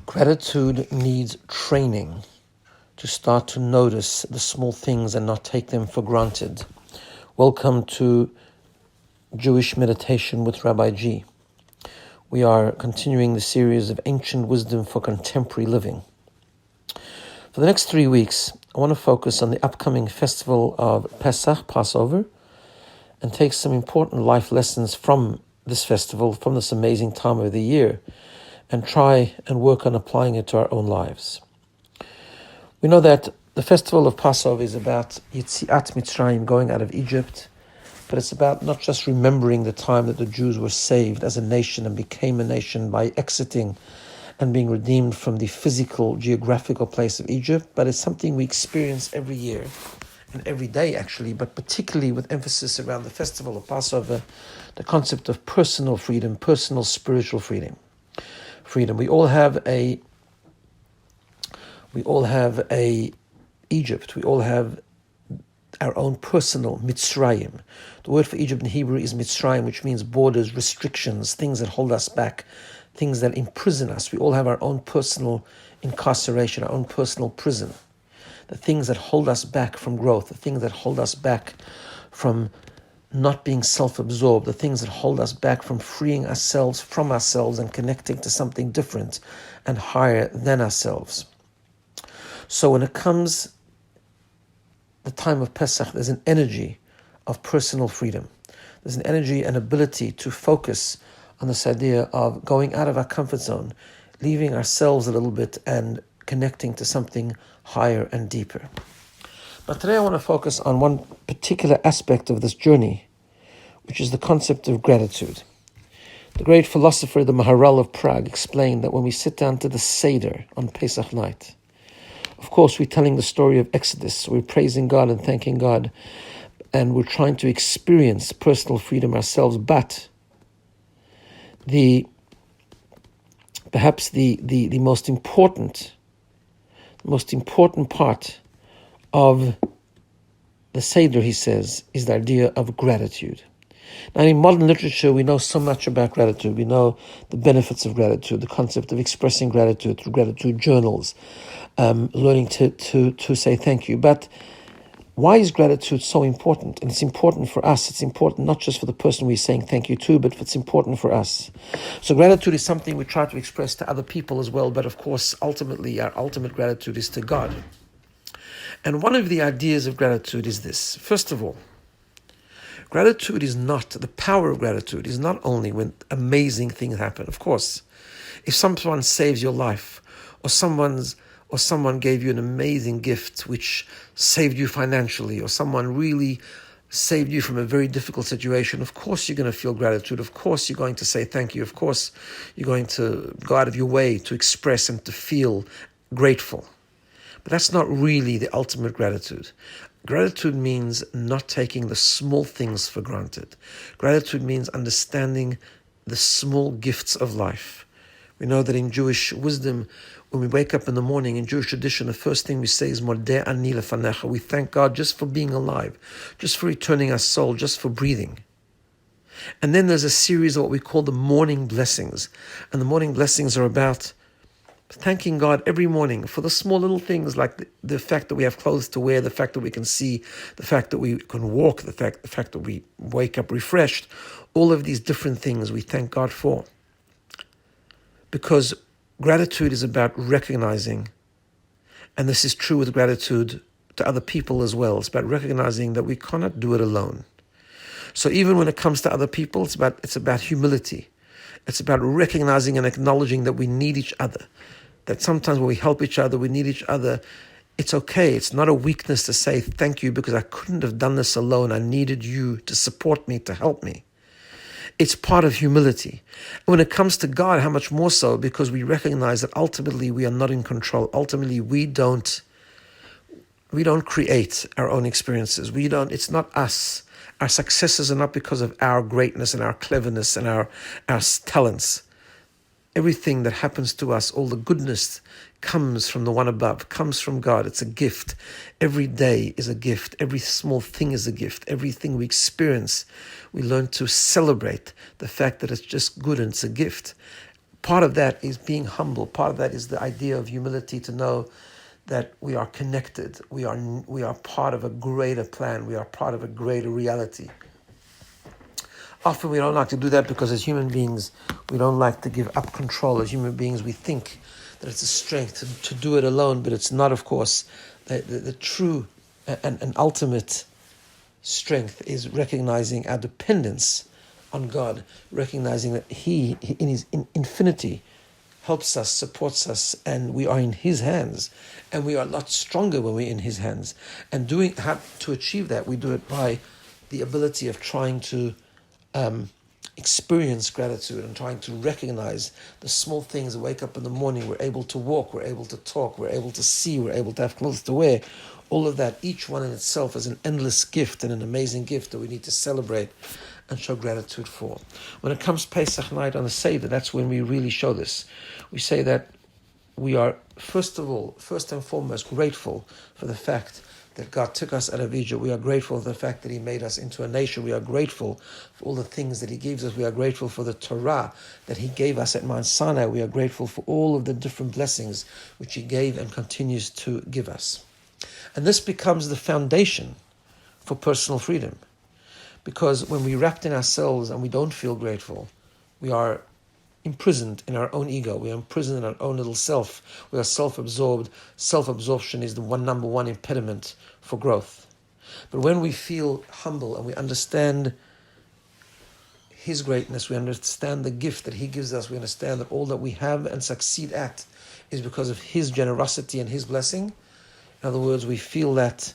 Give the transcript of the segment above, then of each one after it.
Gratitude needs training to start to notice the small things and not take them for granted. Welcome to Jewish Meditation with Rabbi G. We are continuing the series of ancient wisdom for contemporary living. For the next 3 weeks, I want to focus on the upcoming festival of Pesach, Passover, and take some important life lessons from this festival, from this amazing time of the year, and try and work on applying it to our own lives. We know that the festival of Passover is about Yitziat Mitzrayim, going out of Egypt, but it's about not just remembering the time that the Jews were saved as a nation and became a nation by exiting and being redeemed from the physical, geographical place of Egypt, but it's something we experience every year and every day actually, but particularly with emphasis around the festival of Passover, the concept of personal freedom, personal spiritual freedom. We all have a Egypt. We all have our own personal Mitzrayim. The word for Egypt in Hebrew is Mitzrayim, which means borders, restrictions, things that hold us back, things that imprison us. We all have our own personal incarceration, our own personal prison. The things that hold us back from growth, the things that hold us back from not being self-absorbed, the things that hold us back from freeing ourselves from ourselves and connecting to something different and higher than ourselves. So when it comes the time of Pesach, there's an energy of personal freedom. There's an energy and ability to focus on this idea of going out of our comfort zone, leaving ourselves a little bit and connecting to something higher and deeper. But today I want to focus on one particular aspect of this journey, which is the concept of gratitude. The great philosopher, the Maharal of Prague, explained that when we sit down to the Seder on Pesach night, of course we're telling the story of Exodus, so we're praising God and thanking God, and we're trying to experience personal freedom ourselves, but perhaps the most important part of the Seder, he says, is the idea of gratitude. Now, in modern literature, we know so much about gratitude. We know the benefits of gratitude, the concept of expressing gratitude through gratitude journals, learning to say thank you. But why is gratitude so important? And it's important for us. It's important not just for the person we're saying thank you to, but it's important for us. So gratitude is something we try to express to other people as well. But of course, ultimately, our ultimate gratitude is to God. And one of the ideas of gratitude is this. First of all, the power of gratitude is not only when amazing things happen. Of course, if someone saves your life, or someone gave you an amazing gift which saved you financially, or someone really saved you from a very difficult situation, of course you're going to feel gratitude. Of course you're going to say thank you. Of course you're going to go out of your way to express and to feel grateful. But that's not really the ultimate gratitude. Gratitude means not taking the small things for granted. Gratitude means understanding the small gifts of life. We know that in Jewish wisdom, when we wake up in the morning, in Jewish tradition, the first thing we say is Modeh ani lefanecha. We thank God just for being alive, just for returning our soul, just for breathing. And then there's a series of what we call the morning blessings. And the morning blessings are about thanking God every morning for the small little things, like the fact that we have clothes to wear, the fact that we can see, the fact that we can walk, the fact that we wake up refreshed. All of these different things we thank God for. Because gratitude is about recognizing, and this is true with gratitude to other people as well, it's about recognizing that we cannot do it alone. So even when it comes to other people, it's about humility. It's about recognizing and acknowledging that we need each other. That sometimes when we help each other, we need each other. It's okay. It's not a weakness to say thank you because I couldn't have done this alone. I needed you to support me, to help me. It's part of humility. And when it comes to God, how much more so, because we recognize that ultimately we are not in control. Ultimately, we don't create our own experiences. It's not us. Our successes are not because of our greatness and our cleverness and our talents. Everything that happens to us, all the goodness comes from the one above, comes from God. It's a gift. Every day is a gift. Every small thing is a gift. Everything we experience, we learn to celebrate the fact that it's just good and it's a gift. part of that is being humble. Part of that is the idea of humility, to know that we are connected. We are part of a greater plan. We are part of a greater reality. Often we don't like to do that because as human beings, we don't like to give up control. As human beings, we think that it's a strength to do it alone, but it's not, of course. The true and ultimate strength is recognizing our dependence on God, recognizing that He, in His infinity, helps us, supports us, and we are in His hands. And we are a lot stronger when we're in His hands. And how to achieve that, we do it by the ability of trying to experience gratitude and trying to recognize the small things. Wake up in the morning, we're able to walk, we're able to talk, we're able to see, we're able to have clothes to wear. All of that, each one in itself, is an endless gift and an amazing gift that we need to celebrate and show gratitude for. When it comes Pesach night on the Seder, that's when we really show this. We say that we are, first and foremost, grateful for the fact that God took us out of Egypt. We are grateful for the fact that He made us into a nation. We are grateful for all the things that He gives us. We are grateful for the Torah that He gave us at Mount Sinai. We are grateful for all of the different blessings which He gave and continues to give us. And this becomes the foundation for personal freedom. Because when we're wrapped in ourselves and we don't feel grateful, we are imprisoned in our own ego. We are imprisoned in our own little self. We are self-absorbed. Self-absorption is the number one impediment for growth. But when we feel humble and we understand His greatness, we understand the gift that He gives us, we understand that all that we have and succeed at is because of His generosity and His blessing. In other words, we feel that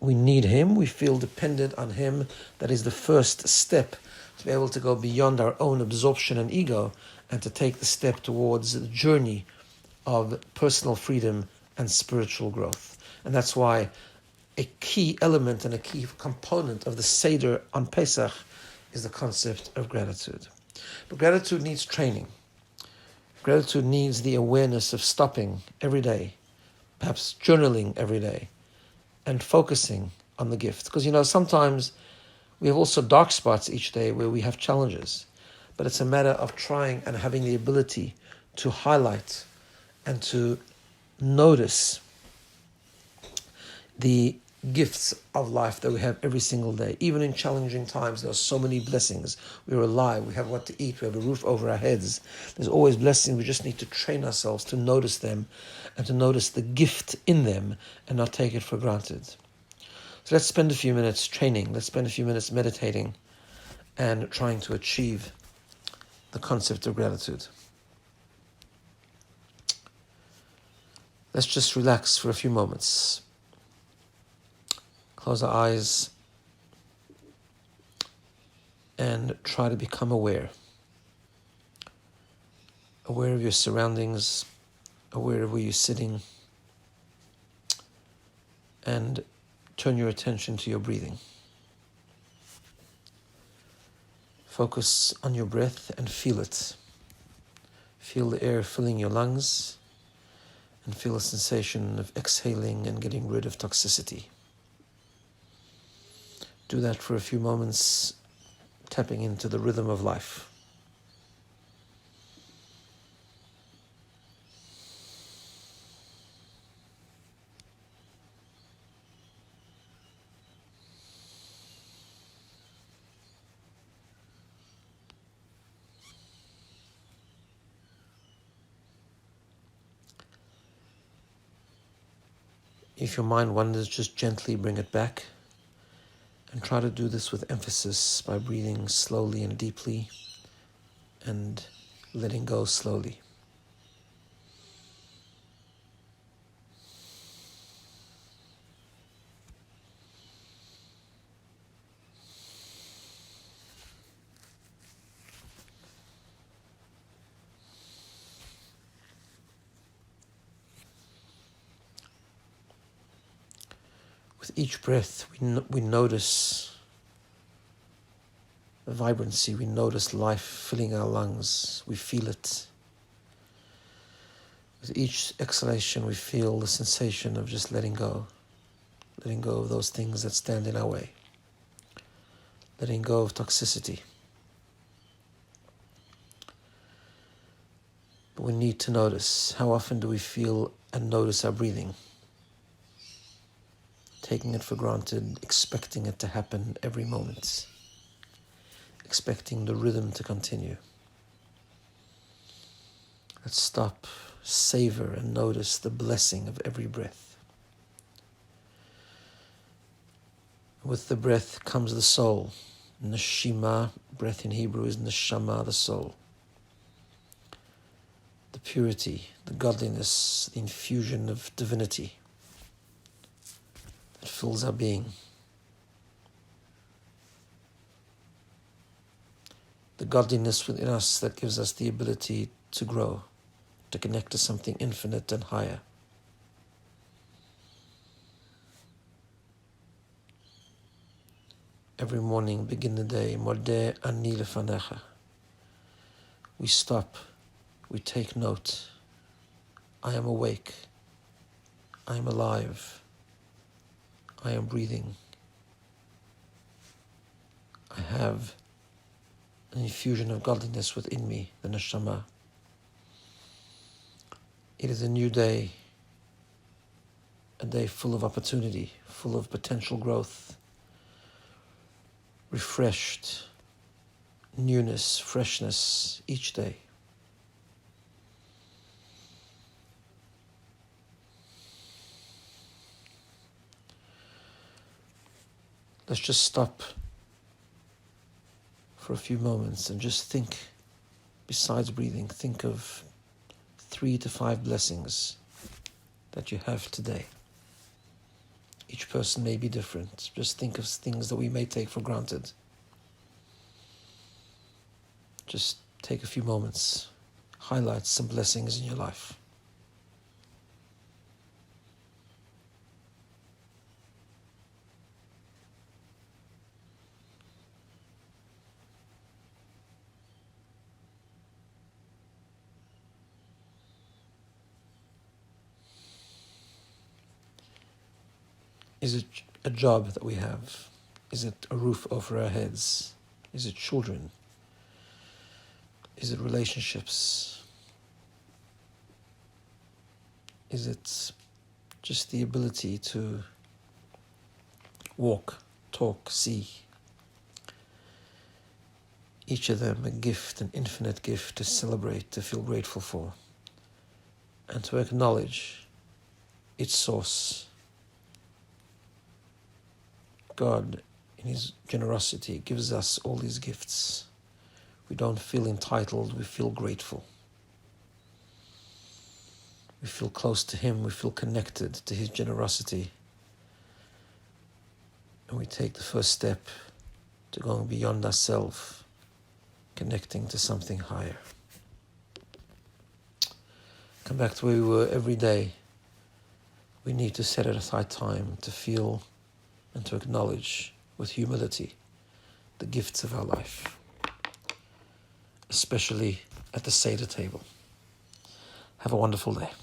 we need Him, we feel dependent on Him. That is the first step to be able to go beyond our own absorption and ego and to take the step towards the journey of personal freedom and spiritual growth. And that's why a key element and a key component of the Seder on Pesach is the concept of gratitude. But gratitude needs training. Gratitude needs the awareness of stopping every day, perhaps journaling every day, and focusing on the gift. Because, sometimes we have also dark spots each day where we have challenges, but it's a matter of trying and having the ability to highlight and to notice the gifts of life that we have every single day. Even in challenging times, there are so many blessings. We're alive, we have what to eat, we have a roof over our heads. There's always blessings. We just need to train ourselves to notice them and to notice the gift in them and not take it for granted. So let's spend a few minutes training, let's spend a few minutes meditating and trying to achieve the concept of gratitude. Let's just relax for a few moments. Close our eyes and try to become aware. Aware of your surroundings, aware of where you're sitting, and turn your attention to your breathing. Focus on your breath and feel it. Feel the air filling your lungs and feel a sensation of exhaling and getting rid of toxicity. Do that for a few moments, tapping into the rhythm of life. If your mind wanders, just gently bring it back. And try to do this with emphasis by breathing slowly and deeply and letting go slowly. With each breath, we notice the vibrancy, we notice life filling our lungs, we feel it. With each exhalation, we feel the sensation of just letting go of those things that stand in our way, letting go of toxicity. But we need to notice. How often do we feel and notice our breathing? Taking it for granted, expecting it to happen every moment, expecting the rhythm to continue. Let's stop, savor, and notice the blessing of every breath. With the breath comes the soul. Neshima, breath in Hebrew is neshama, the soul. The purity, the godliness, the infusion of divinity that fills our being. The godliness within us that gives us the ability to grow, to connect to something infinite and higher. Every morning, begin the day, Modeh ani lefanecha. We stop, we take note. I am awake, I am alive, I am breathing. I have an infusion of godliness within me, the neshama. It is a new day, a day full of opportunity, full of potential growth, refreshed, newness, freshness each day. Let's just stop for a few moments and just think, besides breathing, think of 3 to 5 blessings that you have today. Each person may be different. Just think of things that we may take for granted. Just take a few moments, highlight some blessings in your life. Is it a job that we have? Is it a roof over our heads? Is it children? Is it relationships? Is it just the ability to walk, talk, see? Each of them a gift, an infinite gift to celebrate, to feel grateful for, and to acknowledge its source. God, in His generosity, gives us all these gifts. We don't feel entitled, we feel grateful. We feel close to Him, we feel connected to His generosity. And we take the first step to going beyond ourselves, connecting to something higher. Come back to where we were every day. We need to set aside time to feel and to acknowledge with humility the gifts of our life, especially at the Seder table. Have a wonderful day.